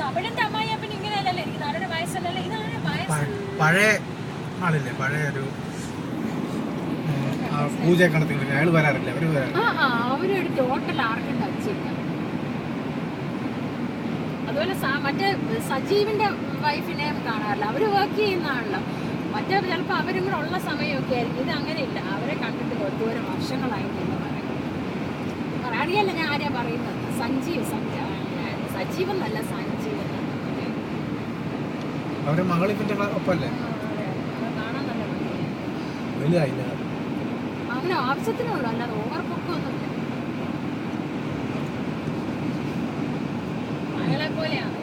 തമിഴിന്റെ അമ്മായി പിന്നെ ഇങ്ങനെയല്ലല്ലോ, എനിക്ക് നാലര വയസ്സല്ലല്ലോ. ഇതാണ് പഴയ ആളില്ലേ, പഴയ ഒരു പൂജ കണത്തില്ല, അയാൾ വരാറില്ല. അവരൊരു ടോട്ടൽ ആർക്കും ടച്ചില്ല. അതുപോലെ മറ്റേ സജീവിന്റെ വൈഫിനെ കാണാറില്ല, അവര് വർക്ക് ചെയ്യുന്നതാണല്ലോ. മറ്റേ ചിലപ്പോൾ അവരും കൂടെ ഉള്ള സമയമൊക്കെ ആയിരിക്കും. ഇത് അങ്ങനെയില്ല, അവരെ കണ്ടിട്ട് ഒത്തിരി വർഷങ്ങളായിട്ടെന്ന് പറയാം. അറിയാല്ല ഞാൻ ആരെയാ പറയുന്നത്. സജീവ് എന്നല്ല, സഞ്ജീവ്. അവരെ മകളിപ്പിന്റെ ഒപ്പല്ലേ? കാണാൻ നല്ല ഭംഗിയാ. അങ്ങനെ ആവശ്യത്തിനുള്ളൂ, അല്ലാതെ ഓവർ പൊക്കൊന്നുമില്ല. മകളെ പോലെയാണ്.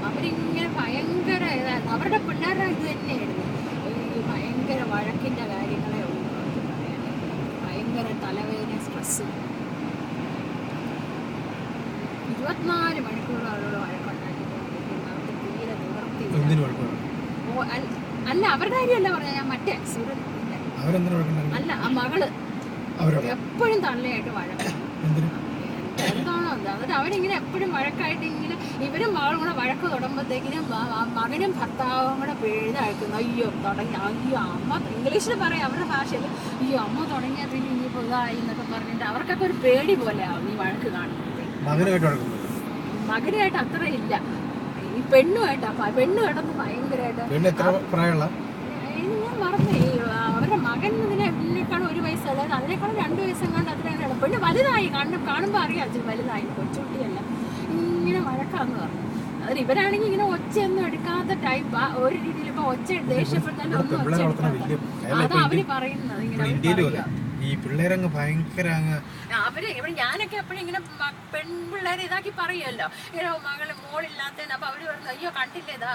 അവരിങ്ങനെ ഭയങ്കര ഇതായിരുന്നു. അവരുടെ പിള്ളേരുടെ ഇത് തന്നെയായിരുന്നു. ഈ ഭയങ്കര വഴക്കിന്റെ കാര്യങ്ങളെ ഉള്ളൂ. ഭയങ്കര തലവേദന, സ്ട്രെസ്. 24 മണിക്കൂർ അവരോട് വഴക്കുണ്ടാക്കിക്കൊണ്ടിരിക്കുന്നു. അവർക്ക് തീരെ നിവർത്തി. അല്ല, അവരുടെ കാര്യമല്ല പറഞ്ഞ ഞാൻ, മറ്റേ സുരത്തിന്റെ അല്ല, ആ മകള് എപ്പോഴും തള്ളയായിട്ട് വഴക്കാണ്. എന്താണോ എന്താ, എന്നിട്ട് അവരിങ്ങനെ എപ്പോഴും വഴക്കായിട്ട് ഇങ്ങനെ ഇവരും മകളും കൂടെ വഴക്ക് തുടങ്ങുമ്പോഴത്തേക്കിനും മകനും ഭർത്താവും കൂടെ പിഴുതായിരിക്കുന്നു. അയ്യോ തുടങ്ങി, അയ്യോ അമ്മ, ഇംഗ്ലീഷിൽ പറയാം അവരുടെ ഭാഷയിൽ, അയ്യോ അമ്മ തുടങ്ങിയാൽ പിന്നെ ഇനിയിപ്പോൾ ഇതായി എന്നൊക്കെ പറഞ്ഞിട്ട് അവർക്കൊക്കെ ഒരു പേടി പോലെയാവും ഈ വഴക്ക് കാണുന്നത്. മകനുമായിട്ട് അത്ര ഇല്ല, ഈ പെണ്ണുമായിട്ടൊന്ന് ഭയങ്കരമായിട്ട്. ഞാൻ മറന്നു, അവരുടെ മകൻ ഇതിനേക്കാളും 1 വയസ്സല്ല, അതിനേക്കാളും 2 വയസ്സെങ്ങാണ്ട് അതിനാണ്. പെണ്ണ് വലുതായി, കാണുമ്പോൾ അറിയാം അച്ഛൻ വലുതായി, കൊച്ചുകുട്ടിയല്ല. ഇങ്ങനെ വഴക്കാന്ന് പറഞ്ഞു. അതിന് ഇവരാണെങ്കിൽ ഇങ്ങനെ ഒച്ചയൊന്നും എടുക്കാത്ത ടൈപ്പ്. ഒരു രീതിയിൽ ഇപ്പൊ ഒച്ച ദേഷ്യപ്പെട്ടാലും ഒന്നും ഒച്ച എടുക്കാത്ത. അതാ അവര് പറയുന്നത്. ഇങ്ങനെ ഈ പിള്ളേരങ്ങ് ഭയങ്കര അവര് ഇവിടെ ഞാനൊക്കെ എപ്പോഴും ഇങ്ങനെ പെൺപിള്ളേരെ ഇതാക്കി പറയുമല്ലോ, ഇങ്ങനെ മോളില്ലാത്തതിന്. അപ്പൊ അവര് പറഞ്ഞു, അയ്യോ കണ്ടില്ലേ ഇതാ